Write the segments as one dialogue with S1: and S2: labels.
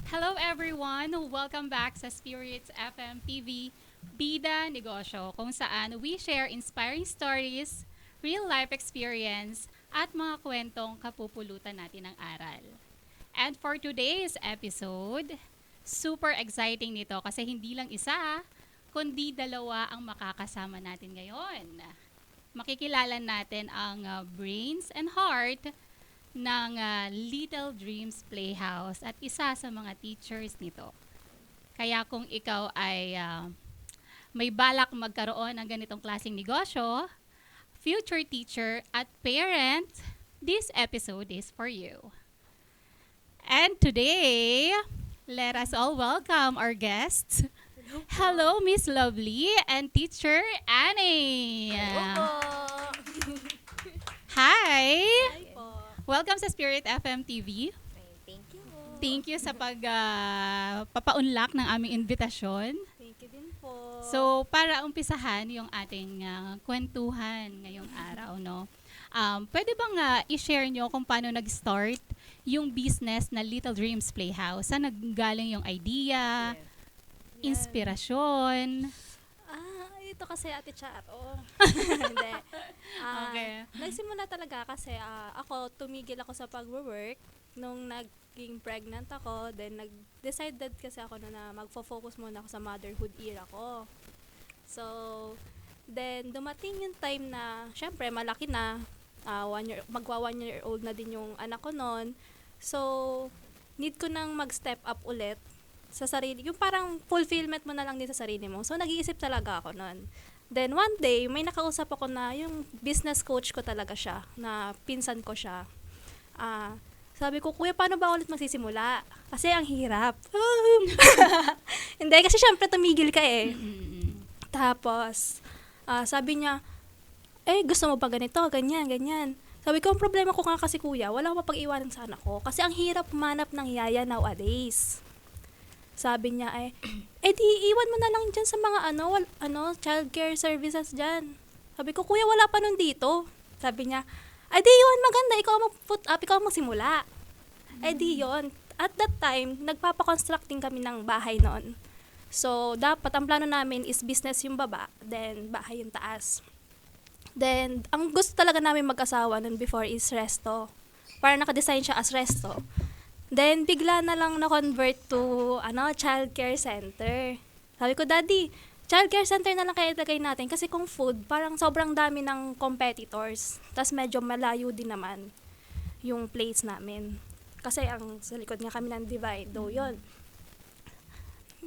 S1: Hello everyone! Welcome back sa Spirits FM TV Bida Negosyo, kung saan we share inspiring stories, real life experience, at mga kwentong kapupulutan natin ng aral. And for today's episode, super exciting nito kasi hindi lang isa, kundi dalawa ang makakasama natin ngayon. Makikilala natin ang brains and heart ng Little Dreams Playhouse at isa sa mga teachers nito. Kaya kung ikaw ay may balak magkaroon ng ganitong klaseng negosyo, future teacher at parent, this episode is for you. And today, let us all welcome our guests. Hello, Miss Lovely and Teacher Annie. Hi!
S2: Hi po.
S1: Welcome sa Spirit FM TV.
S2: Thank you.
S1: Thank you sa papaunlak ng aming invitasyon.
S2: Thank you din po.
S1: So, para umpisahan yung ating kwentuhan ngayong araw, no? Pwede bang i-share nyo kung paano nag-start yung business na Little Dreams Playhouse? Saan naggaling yung idea, inspirasyon?
S2: Ito kasi Ate Chat. Hindi.
S1: Okay.
S2: Nagsimula talaga kasi ako, tumigil ako sa pag-work nung naging pregnant ako. Then, nag-decided kasi ako na magfo-focus muna ako sa motherhood era ko. So, then, dumating yung time na, syempre, malaki na. Magwa 1 year old na din yung anak ko noon. So, need ko nang mag-step up ulit sa sarili. Yung parang fulfillment mo na lang din sa sarili mo. So, nag-iisip talaga ako noon. Then, one day, may nakausap ako na yung business coach ko talaga siya, na pinsan ko siya. Sabi ko, Kuya, paano ba ulit magsisimula? Kasi ang hirap. Hindi, kasi syempre tumigil ka eh. Tapos, sabi niya, gusto mo ba ganito? Ganyan, ganyan. Sabi ko, ang problema ko nga kasi kuya, wala akong mapag-iwanan sa anak ko. Kasi ang hirap manap ng yaya nowadays. Sabi niya di iwan mo na lang dyan sa mga childcare services dyan. Sabi ko, kuya, wala pa nun dito. Sabi niya, di yun, maganda, ikaw mag-put up, ikaw magsimula. Di yun. At that time, nagpapaconstructing kami ng bahay noon. So, dapat, ang plano namin is business yung baba, then bahay yung taas. Then, ang gusto talaga namin mag-asawa nun before is resto. Para nakadesign siya as resto. Then, bigla na lang na-convert to, childcare center. Sabi ko, Daddy, childcare center na lang kaya ilagay natin. Kasi kung food, parang sobrang dami ng competitors. Tapos medyo malayo din naman yung place namin. Kasi sa likod nga kami ng divide. Though, yun.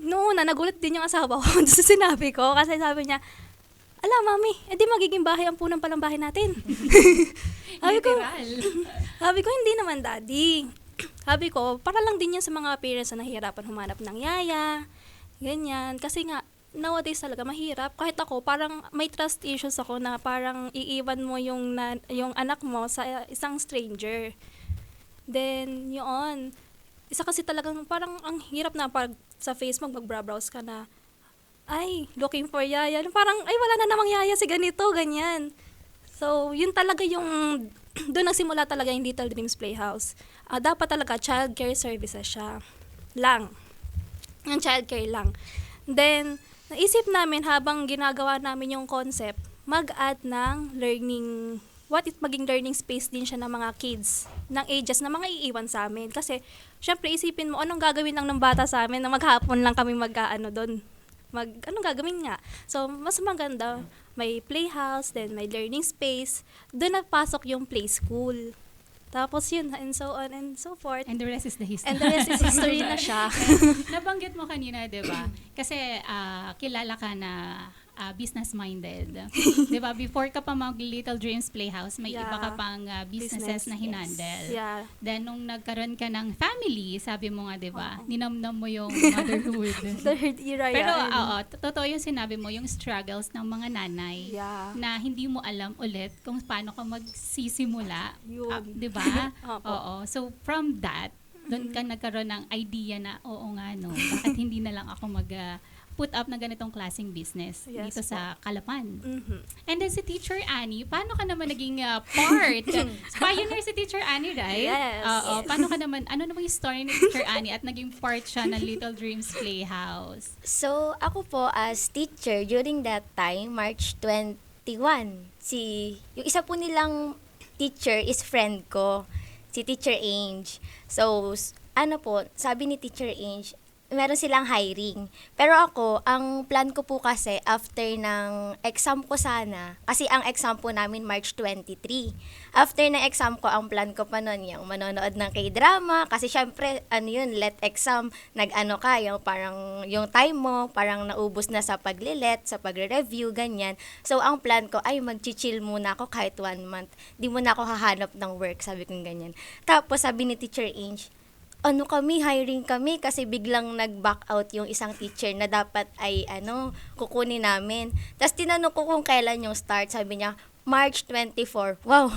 S2: Noon, nagulat din yung asawa ko sa sinabi ko. Kasi sabi niya, Mami, di magiging bahay ang punang palang bahay natin. sabi ko, hindi naman, Daddy. Sabi ko, para lang din yan sa mga parents na nahihirapan humanap ng yaya, ganyan. Kasi nga, nowadays talaga mahirap. Kahit ako, parang may trust issues ako na parang iiwan mo yung anak mo sa isang stranger. Then, yun. Isa kasi talagang parang ang hirap na pag sa Facebook mag-browse ka na, looking for yaya. Parang, wala na namang yaya si ganito, ganyan. So, yun talaga yung, doon nagsimula talaga yung Little Dreams Playhouse. Dapat talaga childcare services siya. Yung childcare lang. Then, naisip namin habang ginagawa namin yung concept, mag-add ng learning, maging learning space din siya ng mga kids, ng ages na mga iiwan sa amin. Kasi, syempre, isipin mo, anong gagawin lang ng bata sa amin na maghapon lang kami doon. Anong gagawin nga? So, mas maganda, may playhouse, then may learning space. Doon napasok yung play school. Tapos yun, and so on and so forth.
S1: And the rest is the history.
S2: And the rest is history na siya.
S1: Nabanggit mo kanina, di ba? Kasi kilala ka na business-minded. Di ba? Before ka pa mag-Little Dreams Playhouse, may iba ka pang businesses na hinandle.
S2: Yes. Yeah.
S1: Then, nung nagkaroon ka ng family, sabi mo nga, di ba? Ninamnam mo yung motherhood.
S2: Third era yan.
S1: Pero, totoo yung sinabi mo, yung struggles ng mga nanay
S2: Yeah.
S1: na hindi mo alam ulit kung paano ka magsisimula.
S2: Yun.
S1: Di ba?
S2: Opo.
S1: Oo. So, from that, doon ka nagkaroon ng idea na, oo nga, no, bakit hindi na lang ako put up na ganitong klaseng business
S2: Yes
S1: dito sa Calapan.
S2: Mhm.
S1: And then si Teacher Annie, paano ka naman naging part? Pioneer si Teacher Annie, right?
S2: Yes.
S1: Oo. Paano ka naman, ano naman yung story ni Teacher Annie at naging part siya ng Little Dreams Playhouse?
S3: So, ako po as teacher during that time, March 21, yung isa po nilang teacher is friend ko, si Teacher Ange. So, ano po, sabi ni Teacher Ange, meron silang hiring. Pero ako, ang plan ko po kasi after ng exam ko sana, kasi ang exam po namin March 23. After ng exam ko, ang plan ko pa nun, yung manonood ng K-drama, kasi syempre, ano yun, let exam, nag-ano ka, yung parang yung time mo, parang naubos na sa paglilet, sa pagre-review, ganyan. So, ang plan ko, ay mag-chill muna ako kahit 1 month. Di mo na ako hahanap ng work, sabi ko ganyan. Tapos, sabi ni Teacher Ange, hiring kami kasi biglang nag-back out yung isang teacher na dapat ay kukunin namin. Tapos tinanong ko kung kailan yung start, sabi niya, March 24. Wow!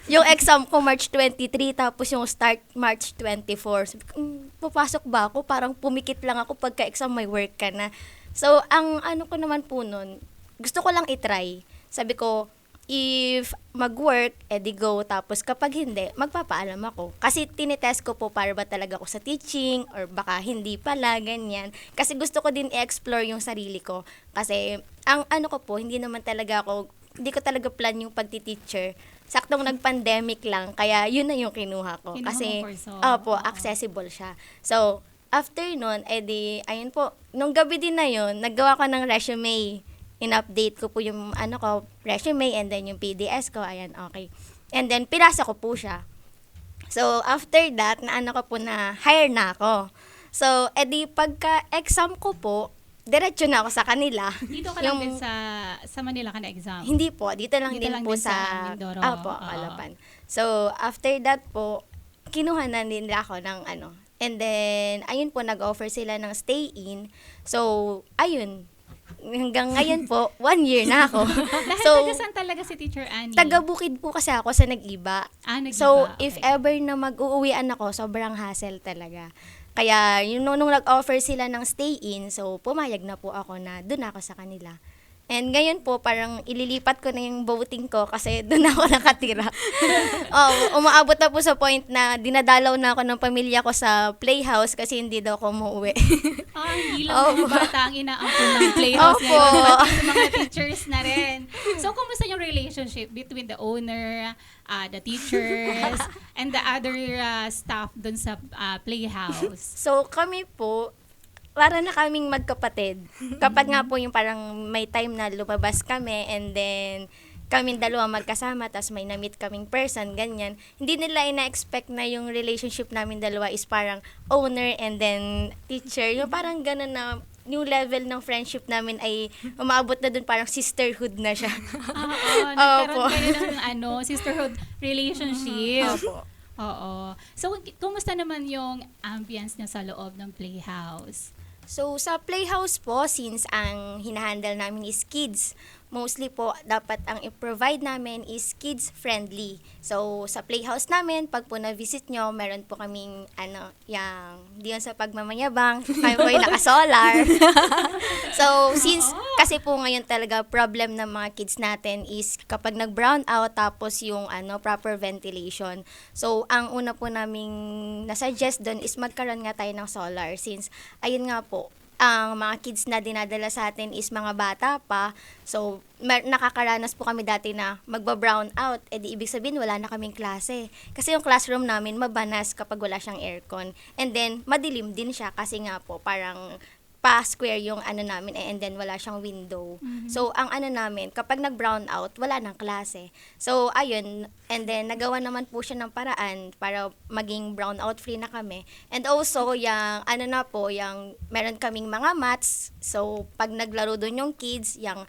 S3: Yung exam ko March 23, tapos yung start March 24. Sabi ko, papasok ba ako? Parang pumikit lang ako pagka-exam may work ka na. So, ang ano ko naman po nun, gusto ko lang itry. Sabi ko, if mag-work, edi go. Tapos kapag hindi, magpapaalam ako. Kasi tinitest ko po para ba talaga ako sa teaching or baka hindi pala, ganyan. Kasi gusto ko din i-explore yung sarili ko. Kasi ang ano ko po, hindi ko talaga plan yung pagti-teacher. Saktong nag-pandemic lang, kaya yun na yung kinuha ko.
S1: Kinuha
S3: Kasi,
S1: mong kurso.
S3: opo,
S1: Oo.
S3: accessible siya. So, after nun, edi, ayun po, nung gabi din na yun, naggawa ko ng resume. In-update ko po yung resume and then yung PDS ko, ayan, okay. And then, pinasa ko po siya. So, after that, hire na ako. So, edi pagka-exam ko po, diretso na ako sa kanila.
S1: Dito ka lang din sa Manila ka na-exam?
S3: Hindi po, dito lang
S1: Dito
S3: din
S1: lang
S3: po
S1: din
S3: sa
S1: Mindoro.
S3: Apo,
S1: Oo.
S3: Calapan. So, after that po, kinuha na din nila ako ng And then, ayun po, nag-offer sila ng stay-in. So, ayun, hanggang ngayon po, 1 year na ako.
S1: Dahil
S3: So,
S1: taga saan talaga si Teacher Annie?
S3: taga-Bukid po kasi ako sa Nag-Iba.
S1: Nag-iba.
S3: So,
S1: Okay.
S3: if ever na mag-uuwian ako, sobrang hassle talaga. Kaya, nung nag-offer sila ng stay-in, so, pumayag na po ako na doon ako sa kanila. And ngayon po, parang ililipat ko na yung voting ko kasi doon ako nakatira. Umaabot na po sa point na dinadalaw na ako ng pamilya ko sa playhouse kasi hindi daw ako umuwi.
S1: Hindi lang mga bata ang inaampun ng playhouse
S3: Opo.
S1: ngayon, pati sa mga teachers na rin. So, kumusta yung relationship between the owner, the teachers, and the other staff dun sa playhouse?
S3: So, kami po, para na kaming magkapatid. Kapag nga po yung parang may time na lumabas kami and then kaming dalawa magkasama tapos may na-meet kaming person, ganyan. Hindi nila ina-expect na yung relationship namin dalawa is parang owner and then teacher. Yung parang gano'n na yung level ng friendship namin ay umaabot na dun, parang sisterhood na siya.
S1: Nagkaroon kayo ng sisterhood relationship.
S3: Opo.
S1: Oo. So, kumusta naman yung ambience niya sa loob ng playhouse?
S3: So, sa playhouse po, since ang hinahandle namin is kids, mostly po, dapat ang i-provide namin is kids-friendly. So, sa playhouse namin, pag po na-visit nyo, meron po kaming, diyan sa pagmamayabang, kami po yung naka-solar. So, since, kasi po ngayon talaga, problem ng mga kids natin is kapag nag-brown out, tapos yung, proper ventilation. So, ang una po naming nasuggest doon is magkaroon nga tayo ng solar, since, ayun nga po, ang mga kids na dinadala sa atin is mga bata pa. So, nakakaranas po kami dati na magba-brown out. Di ibig sabihin, wala na kaming klase. Kasi yung classroom namin, mabanas kapag wala siyang aircon. And then, madilim din siya kasi nga po, parang pa-square yung namin and then wala siyang window.
S1: Mhm.
S3: So, ang namin, kapag nag-brown out, wala nang klase. So, ayun, and then nagawa naman po siya ng paraan para maging brown out free na kami. And also, yung meron kaming mga mats. So, pag naglaro doon yung kids, ang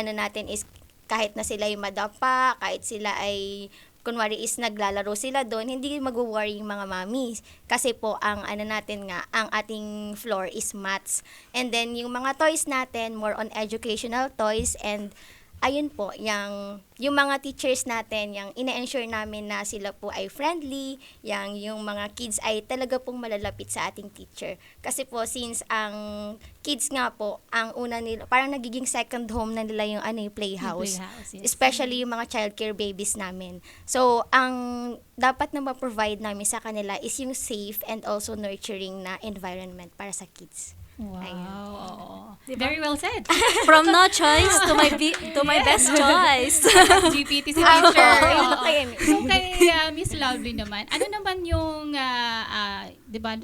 S3: natin is kahit na sila ay madapa, kahit sila ay kunwari is naglalaro sila doon, hindi mag-worry yung mga mommies. Kasi po, ang ating floor is mats. And then, yung mga toys natin, more on educational toys and ayun po, yung mga teachers natin, yung ina-ensure namin na sila po ay friendly, yung mga kids ay talaga pong malalapit sa ating teacher. Kasi po, since ang kids nga po, ang una nila, parang nagiging second home na nila yung yung playhouse.
S1: Playhouse, yes.
S3: Especially yung mga childcare babies namin. So, ang dapat na ma-provide namin sa kanila is yung safe and also nurturing na environment para sa kids.
S1: Wow.
S3: Ayun.
S1: Oo.
S2: Diba?
S1: Very well said.
S2: From no choice to my best choice.
S1: GPT si teacher.
S3: Ayun
S1: Oo.
S3: po yun.
S1: So kay Miss Lovely naman, ano naman yung, 'di ba,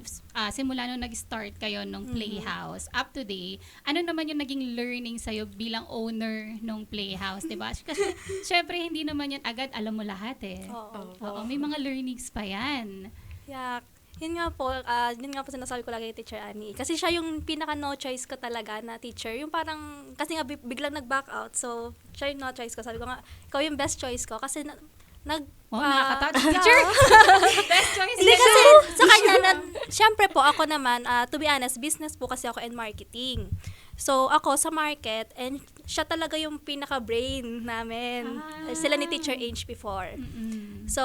S1: simula nung nag-start kayo nung playhouse up to day, ano naman yung naging learning sa'yo bilang owner nung playhouse, 'di ba? Kasi syempre hindi naman yan agad alam mo lahat eh.
S2: Oo.
S1: Oo, may mga learnings pa yan.
S2: Yeah. Yun nga po sinasabi ko lagi kay Teacher Annie. Kasi siya yung pinaka no choice ko talaga na teacher. Yung parang, kasi nga biglang nag-back out. So, siya yung no choice ko. Sabi ko nga, ikaw yung best choice ko. Kasi
S1: Nakaka-touch. Teacher! Best choice
S2: Hindi
S1: na
S2: kasi
S1: siya.
S2: sa kanya, syempre po ako naman, to be honest, business po kasi ako and marketing. So, ako sa market, and siya talaga yung pinaka-brain namin. Sila ni Teacher Ange before.
S1: Mm-mm.
S2: So,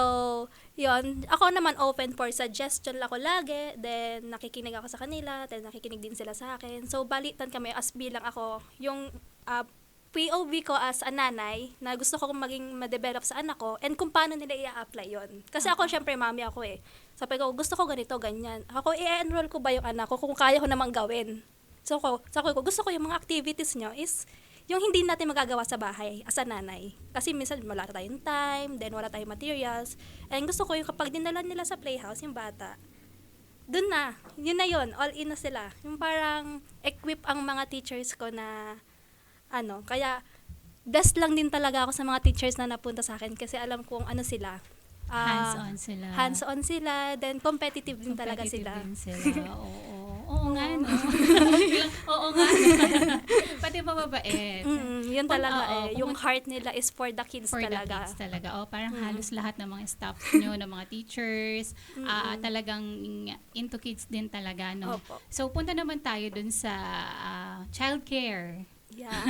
S2: yon, ako naman open for suggestion ako lagi, then nakikinig ako sa kanila, then nakikinig din sila sa akin. So, balitan kami as bilang ako, yung POV ko as a nanay, na gusto ko maging ma-develop sa anak ko, and kung paano nila i-apply yon. Kasi ako, syempre, mami ako eh. Sabi ko, gusto ko ganito, ganyan. Ako, i-enroll ko ba yung anak ko kung kaya ko namang gawin? So, gusto ko yung mga activities nyo is yung hindi natin magagawa sa bahay as a nanay. Kasi minsan wala tayong time, then wala tayong materials. And gusto ko yung kapag dinala nila sa playhouse, yung bata, dun na, yun, all in na sila. Yung parang equip ang mga teachers ko na, kaya blessed lang din talaga ako sa mga teachers na napunta sa akin kasi alam kong ano sila.
S1: Hands-on sila.
S2: Hands-on sila, then competitive din talaga
S1: Competitive
S2: sila.
S1: din sila. Oo. Oo nga, no? Oo nga. Pati mababait.
S2: Yun talaga
S1: Oo,
S2: yung heart nila is for the kids
S1: For
S2: talaga.
S1: the kids talaga. O, parang halos lahat ng mga staff nyo, ng mga teachers, talagang into kids din talaga, no?
S2: Opo.
S1: So, punta naman tayo dun sa childcare.
S2: Yeah.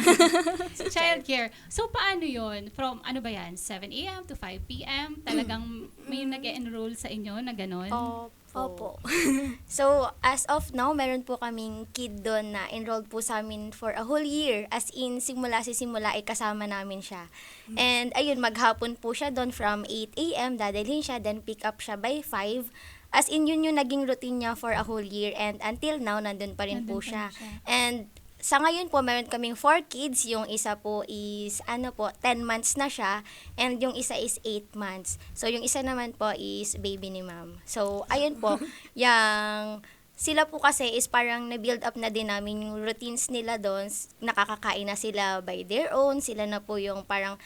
S1: Childcare. So, paano yon? From, ano ba yan? 7 a.m. to 5 p.m.? Talagang may nag-enroll sa inyo na gano'n?
S2: Opo.
S3: So, as of now, meron po kaming kid doon na enrolled po sa amin for a whole year. As in, simula ay kasama namin siya. And ayun, maghapon po siya doon from 8 a.m. Dadalhin siya, then pick up siya by 5. As in, yun yung naging routine niya for a whole year. And until now, nandun pa rin po
S1: Nandun pa
S3: siya.
S1: rin siya.
S3: And sa ngayon po, meron kaming 4 kids. Yung isa po is, 10 months na siya. And yung isa is 8 months. So, yung isa naman po is baby ni ma'am. So, ayun po, sila po kasi is parang na-build up na din namin yung routines nila doon. Nakakakain na sila by their own. Sila na po yung parang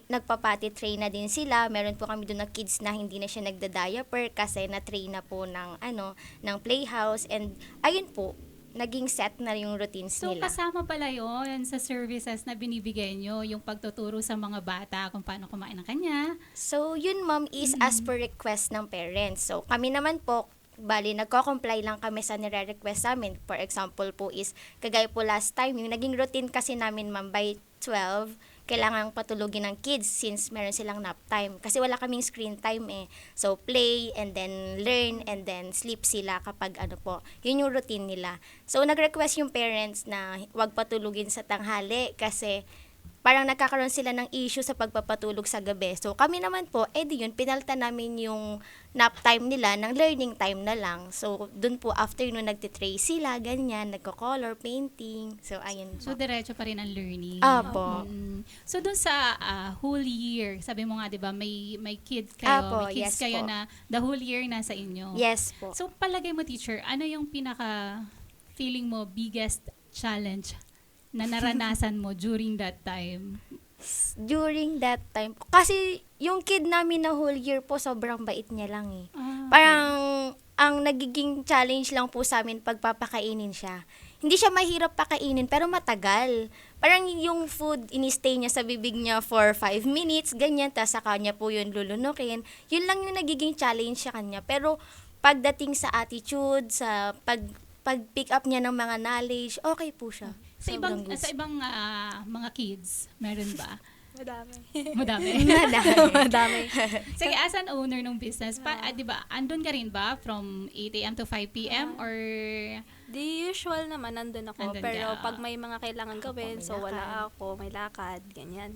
S3: nagpapati train na din sila. Meron po kami doon na kids na hindi na siya nagda-diaper kasi na-train na po ng playhouse. And ayun po, naging set na yung routines
S1: So,
S3: nila.
S1: kasama pala yun sa services na binibigay nyo, yung pagtuturo sa mga bata kung paano kumain ng kanya.
S3: So, yun ma'am is as per request ng parents. So, kami naman po, nagko-comply lang kami sa nire-request namin. For example po is, kagaya po last time, yung naging routine kasi namin ma'am by 12, kailangan patulugin ng kids since meron silang nap time. Kasi wala kaming screen time eh. So, play and then learn and then sleep sila kapag yun yung routine nila. So, nag-request yung parents na wag patulugin sa tanghali kasi parang nagkakaroon sila ng issue sa pagpapatulog sa gabi. So, kami naman po, di yun, pinalta namin yung nap time nila ng learning time na lang. So, dun po, after nun, nagtitray sila, ganyan, nagko-color, painting. So, ayun po.
S1: So, diretso pa rin ang learning.
S3: Apo.
S1: So, dun sa whole year, sabi mo nga, di ba, may kids kayo,
S3: Apo,
S1: may kids
S3: yes
S1: kayo
S3: po.
S1: na the whole year nasa inyo.
S3: Yes po.
S1: So, palagay mo, teacher, ano yung feeling mo biggest challenge na naranasan mo during that time?
S3: During that time, kasi yung kid namin na whole year po, sobrang bait niya lang eh.
S1: Ah,
S3: Parang, ang nagiging challenge lang po sa amin pagpapakainin siya. Hindi siya mahirap pakainin, pero matagal. Parang yung food, ini-stay niya sa bibig niya for 5 minutes, ganyan, tas saka niya po yun lulunukin. Yun lang yung nagiging challenge sa kanya. Pero, pagdating sa attitude, sa pag-pick up niya ng mga knowledge, okay po siya. Sobrang goods.
S1: Sa ibang mga kids, meron ba?
S2: Madami.
S1: Madami.
S3: Madami.
S2: Madami.
S1: Sige, as an owner ng business, 'di ba? Andun ka rin ba from 8 a.m. to 5 p.m. or
S2: The usual naman, nandun ako.
S1: Nandun
S2: Pero
S1: ka.
S2: pag may mga kailangan gawin,
S3: may
S2: so
S3: lakad.
S2: wala ako, may lakad, ganyan.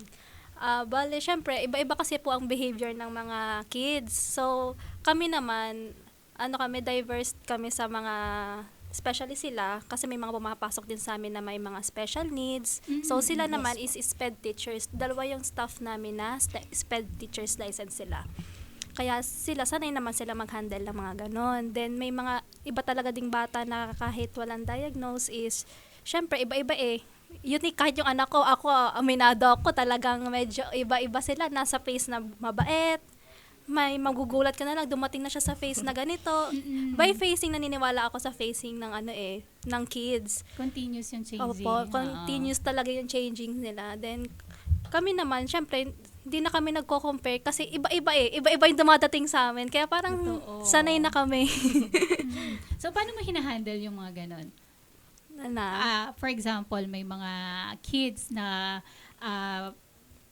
S2: Bale, syempre, iba-iba kasi po ang behavior ng mga kids. So, kami naman, diverse kami sa mga, especially sila, kasi may mga pumapasok din sa amin na may mga special needs. So, sila
S3: yes
S2: naman is SPED teachers. Dalawa yung staff namin na SPED teachers license sila. Kaya sila, sanay naman sila mag-handle ng mga ganon. Then, may mga iba talaga ding bata na kahit walang diagnose is, syempre, iba-iba eh. Unique kahit yung anak ko, ako, aminado ako, talagang medyo iba-iba sila. Nasa phase na mabait, may magugulat ka na lang, dumating na siya sa phase na ganito. By phasing, naniniwala ako sa phasing ng ng kids.
S1: continuous yung changing?
S2: Opo, continuous talaga yung changing nila. Then, kami naman, syempre, hindi na kami nagko-compare kasi iba-iba eh. Iba-iba yung dumadating sa amin. Kaya parang
S1: Totoo.
S2: sanay na kami.
S1: So, paano mo hinahandle yung mga ganon? For example, may mga kids na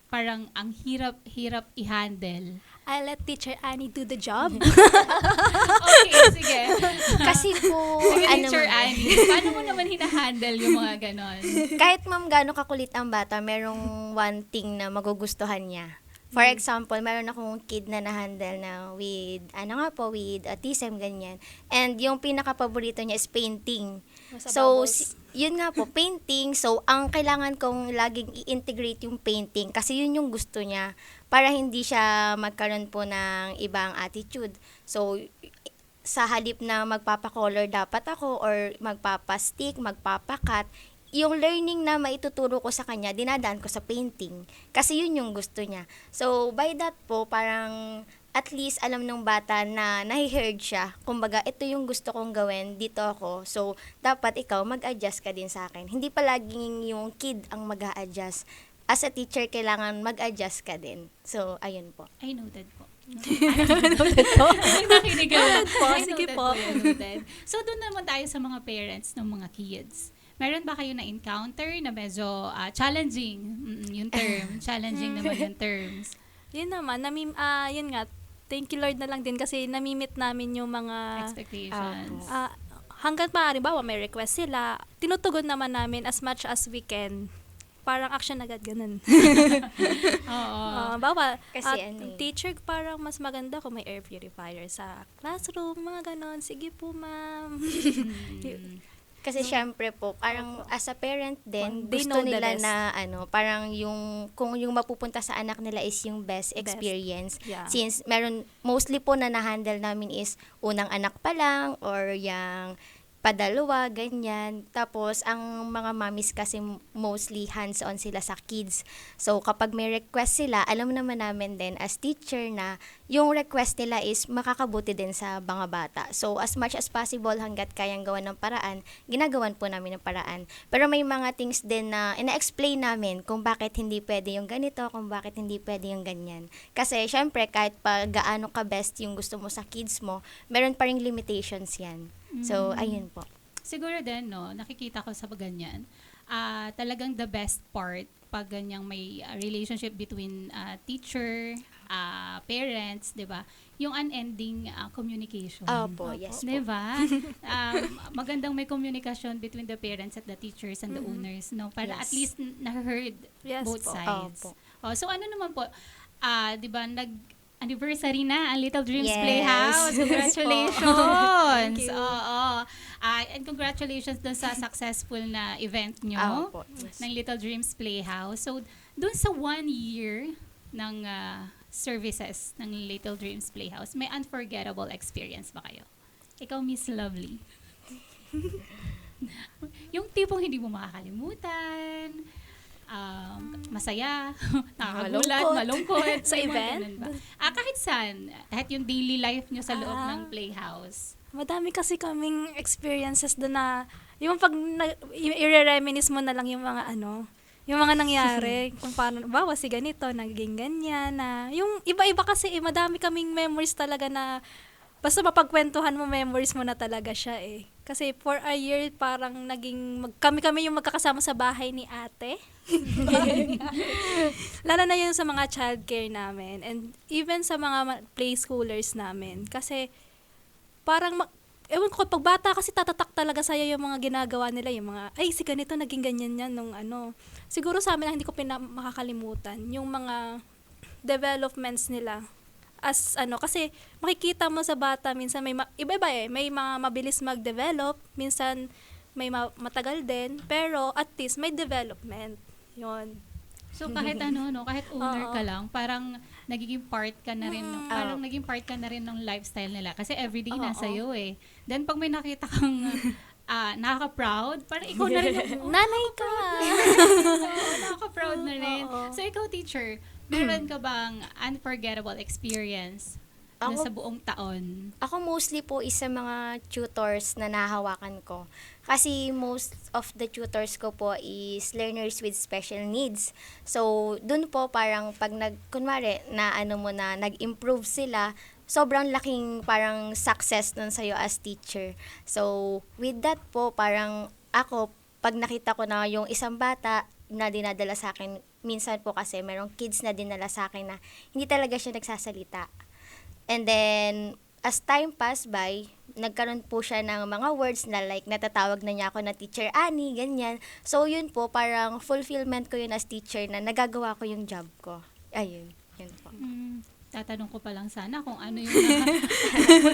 S1: parang ang hirap i-handle.
S2: I let Teacher Annie do the job.
S1: Okay, sige.
S3: Kasi po,
S1: Sige,
S3: ano
S1: Teacher
S3: ma'am,
S1: Annie, paano mo naman hinahandle yung mga ganon?
S3: kahit ma'am gaano kakulit ang bata, merong one thing na magugustuhan niya. For example, meron akong kid na na-handle na with autism, ganyan. And yung pinaka-paborito niya is painting.
S2: Sa
S3: So,
S2: bubbles.
S3: yun nga po, painting. So, ang kailangan kong laging i-integrate yung painting kasi yun yung gusto niya para hindi siya magkaroon po ng ibang attitude. So, sa halip na magpapakolor dapat ako or magpapastick, magpapakat, yung learning na maituturo ko sa kanya, dinadaan ko sa painting. Kasi yun yung gusto niya. So, by that po, parang at least alam ng bata na nahi-heard siya. Kumbaga, ito yung gusto kong gawin, dito ako. So, dapat ikaw mag-adjust ka din sa akin. Hindi palaging yung kid ang mag-a-adjust. As a teacher, kailangan mag-adjust ka din. So, ayun po.
S1: I noted po.
S2: Noted po.
S1: Nakinig ka lang.
S2: po,
S1: I
S2: sige
S1: noted
S2: po.
S1: yan, noted. So, doon naman tayo sa mga parents ng mga kids. Meron ba kayo na-encounter na medyo challenging yung term? Challenging naman yung terms.
S2: Yun naman, yun nga, thank you Lord na lang din kasi namimit namin yung mga
S1: Expectations.
S2: hanggang maaari ba may request sila, tinutugon naman namin as much as we can. Parang action agad ganun.
S1: Oo.
S3: Kasi ano eh.
S2: Teacher, parang mas maganda kung may air purifier sa classroom, mga ganon. Sige po, ma'am.
S3: Kasi syempre po, parang as a parent din,
S2: They
S3: gusto
S2: know the
S3: nila
S2: best.
S3: na parang kung yung mapupunta sa anak nila is yung best experience.
S2: Yeah.
S3: Since mostly po na na-handle namin is unang anak pa lang or yung padalawa, ganyan. Tapos, ang mga mommies kasi mostly hands-on sila sa kids. So, kapag may request sila, alam naman namin din as teacher na yung request nila is makakabuti din sa mga bata. So, as much as possible, hanggat kayang gawan ng paraan, ginagawan po namin ng paraan. Pero may mga things din na ina-explain namin kung bakit hindi pwede yung ganito, kung bakit hindi pwede yung ganyan. Kasi, syempre, kahit pa gaano ka best yung gusto mo sa kids mo, meron pa ring limitations yan. So, ayun po.
S1: Siguro din, no, nakikita ko sa ganyan, talagang the best part pag ganyang may relationship between teacher, parents, di ba? Yung unending communication.
S3: Opo, yes po.
S1: Di ba? Magandang may communication between the parents at the teachers and the owners, no? Para
S3: Yes.
S1: at least na-heard
S2: Yes
S1: both
S2: po.
S1: sides.
S3: Opo.
S1: So ano naman po, di ba, anniversary na ang Little Dreams
S3: Yes.
S1: Playhouse.
S2: Thank
S1: Congratulations!
S2: you.
S1: Oo. And congratulations dun sa successful na event nyo
S3: Opo, yes.
S1: ng Little Dreams Playhouse. So, dun sa 1 year ng services ng Little Dreams Playhouse, may unforgettable experience ba kayo? Ikaw, Miss Lovely. Yung tipong hindi mo makakalimutan, masaya, nakakagulat, malungkot.
S2: Sa
S1: may mga
S2: event?
S1: ganun ba? Kahit saan, kahit yung daily life nyo sa loob
S2: Ah.
S1: ng playhouse.
S2: Madami kasi kaming experiences doon na, yung pag i-reminisce mo na lang yung mga yung mga nangyari, kung paano, bawa si ganito, naging ganyan, na, yung iba-iba kasi, madami kaming memories talaga na, basta mapagkwentuhan mo, memories mo na talaga siya eh. Kasi for a year, parang kami yung magkakasama sa bahay ni ate. Lalo na yun sa mga childcare namin. And even sa mga preschoolers namin. Kasi parang, ewan ko, pag bata kasi tatatak talaga sa'yo yung mga ginagawa nila. Yung mga, ay, si ganito naging ganyan yan nung ano. Siguro sa amin, hindi ko makakalimutan. Yung mga developments nila as kasi makikita mo sa bata minsan iba-iba may mga mabilis mag-develop, minsan may matagal din, pero at least may development. Yon.
S1: So kahit kahit owner
S2: Oo.
S1: ka lang, parang nagiging part ka na rin, parang naging part ka na rin ng lifestyle nila. Kasi everyday
S2: Oo.
S1: nasa iyo eh. Then pag may nakita kang nakaka-proud, parang ikaw na rin yung,
S2: Nanay ka!
S1: nakaka-proud na rin.
S2: Oo.
S1: So ikaw, teacher, meron ka bang unforgettable experience na
S3: Ako-
S1: sa buong taon?
S3: Ako mostly po is sa mga tutors na nahawakan ko. Kasi most of the tutors ko po is learners with special needs. So, dun po parang pag kunwari na nag-improve sila, sobrang laking parang success nun sa'yo as teacher. So, with that po, parang ako, pag nakita ko na yung isang bata na dinadala sa akin, minsan po kasi merong kids na dinala sa akin na hindi talaga siya nagsasalita. And then, as time passed by, nagkaroon po siya ng mga words na like natatawag na niya ako na Teacher Annie, ganyan. So, yun po, parang fulfillment ko yun as teacher na nagagawa ko yung job ko. Ayun, yun po.
S1: Tatanong ko pa lang sana kung ano yung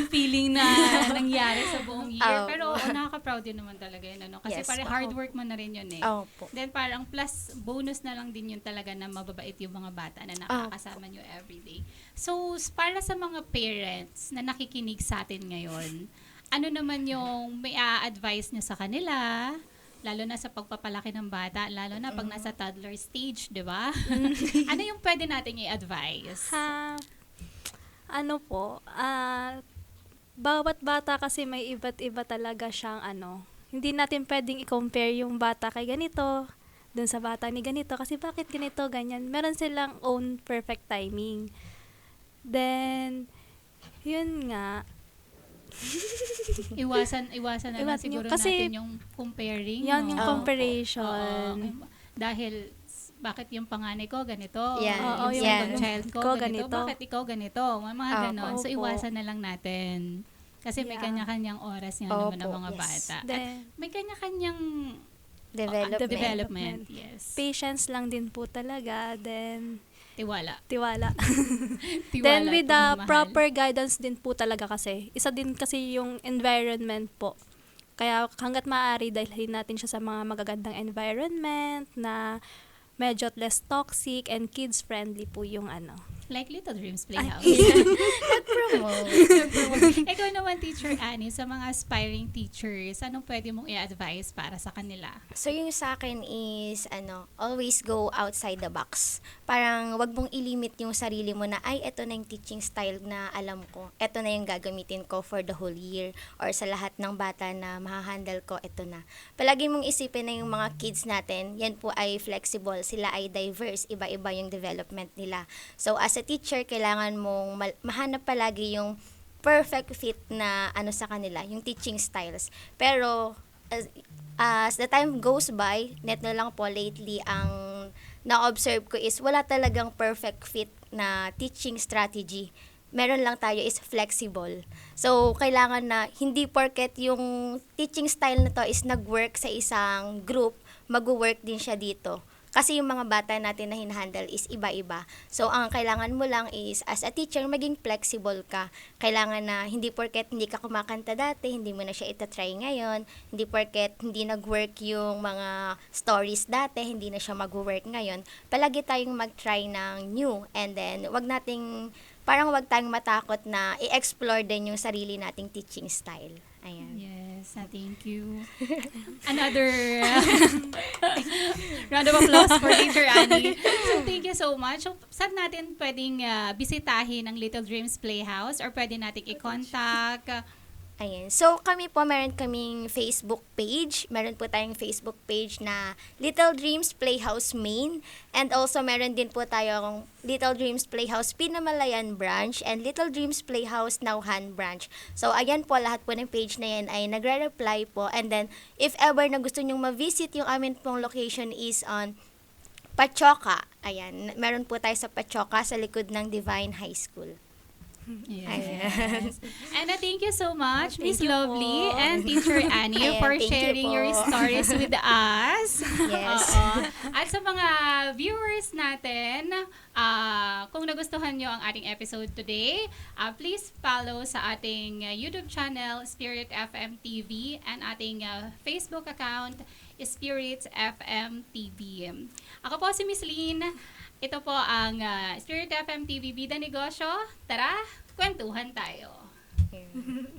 S1: feeling na nangyari sa buong year.
S3: Oh.
S1: Pero nakaka-proud yun naman talaga yun. Kasi
S3: Yes,
S1: parang hard work mo na rin yun eh.
S3: Opo.
S1: Then parang plus bonus na lang din yun talaga na mababait yung mga bata na nakakasama nyo everyday. So, para sa mga parents na nakikinig sa atin ngayon, ano naman yung may a-advise nyo sa kanila? Lalo na sa pagpapalaki ng bata, lalo na pag nasa toddler stage, di ba? Ano yung pwede nating i-advise?
S2: Bawat bata kasi may iba't iba talaga siyang hindi natin pwedeng i-compare yung bata kay ganito, dun sa bata ni ganito, kasi bakit ganito, ganyan. Meron silang own perfect timing. Then, yun nga,
S1: Iwasan na lang
S2: Iwasan
S1: siguro
S2: kasi
S1: natin yung comparing.
S2: yan
S1: no?
S2: yung
S1: Oo.
S2: comparison.
S1: Dahil bakit yung panganay ko ganito?
S3: Yan.
S1: Yung
S3: Yan.
S1: second child ko ganito.
S2: Ganito.
S1: Bakit ikaw ganito? May mga
S3: Opo.
S1: ganon. So,
S2: Opo.
S1: iwasan na lang natin. Kasi may
S2: Yeah.
S1: kanya-kanyang oras nga naman ng
S3: Opo,
S1: mga
S3: yes.
S1: bata. At
S2: Then,
S1: may kanya-kanyang
S3: Development.
S1: development. Yes.
S2: patience lang din po talaga. Then,
S1: Tiwala.
S2: tiwala.
S1: Tiwala
S2: Then with the
S1: pagmamahal.
S2: proper guidance din po talaga kasi. Isa din kasi yung environment po. Kaya hanggat maaari dalhin natin siya sa mga magagandang environment na medyo less toxic and kids friendly po yung
S1: Like Little Dreams Playhouse.
S3: Promote.
S1: Ikaw naman, Teacher Annie, sa mga aspiring teachers, anong pwede mong i-advise para sa kanila?
S3: So, yung sa akin is, always go outside the box. Parang, wag mong ilimit yung sarili mo na, ay, eto na yung teaching style na alam ko. Eto na yung gagamitin ko for the whole year. Or sa lahat ng bata na mahahandle ko, eto na. Palagi mong isipin na yung mga kids natin, yan po ay flexible. Sila ay diverse. Iba-iba yung development nila. So, as a teacher, kailangan mong mahanap palagi yung perfect fit na sa kanila, yung teaching styles. Pero, as the time goes by, net na lang po lately, ang na-observe ko is wala talagang perfect fit na teaching strategy. Meron lang tayo is flexible. So, kailangan na hindi porket yung teaching style na to is nag-work sa isang group, mag-work din siya dito. Kasi yung mga bata natin na hinahandle is iba-iba. So, ang kailangan mo lang is, as a teacher, maging flexible ka. Kailangan na hindi porket hindi ka kumakanta dati, hindi mo na siya itatry ngayon. Hindi porket hindi nag-work yung mga stories dati, hindi na siya mag-work ngayon. Palagi tayong mag-try ng new. And then, wag tayong matakot na i-explore din yung sarili nating teaching style. Ayan.
S1: Yes, thank you. Another round of applause for Teacher Annie. So, thank you so much. So, saan natin pwedeng bisitahin ang Little Dreams Playhouse or pwede natin i-contact?
S3: Ayan. So, kami po, meron kaming Facebook page. Meron po tayong Facebook page na Little Dreams Playhouse Main. And also, meron din po tayong Little Dreams Playhouse Pinamalayan Branch and Little Dreams Playhouse Nauhan Branch. So, ayan po, lahat po ng page na yan ay nagre-reply po. And then, if ever na gusto nyong ma-visit, yung amin pong location is on Pachoka. Ayan. Meron po tayo sa Pachoka sa likod ng Divine High School.
S1: Yes. And thank you so much,
S3: Thank
S1: Miss
S3: you
S1: Lovely
S3: po.
S1: and Teacher Annie
S3: Ayan,
S1: for
S3: thank you
S1: sharing
S3: po.
S1: your stories with us.
S3: Yes.
S1: Oo. At sa mga viewers natin, kung nagustuhan nyo ang ating episode today, please follow sa ating YouTube channel, Spirit FM TV, and ating Facebook account, Spirit FM TV. Ako po si Miss Lynn. Ito po ang Spirit FM TV Bida Negosyo. Tara, kwentuhan tayo.
S3: Here.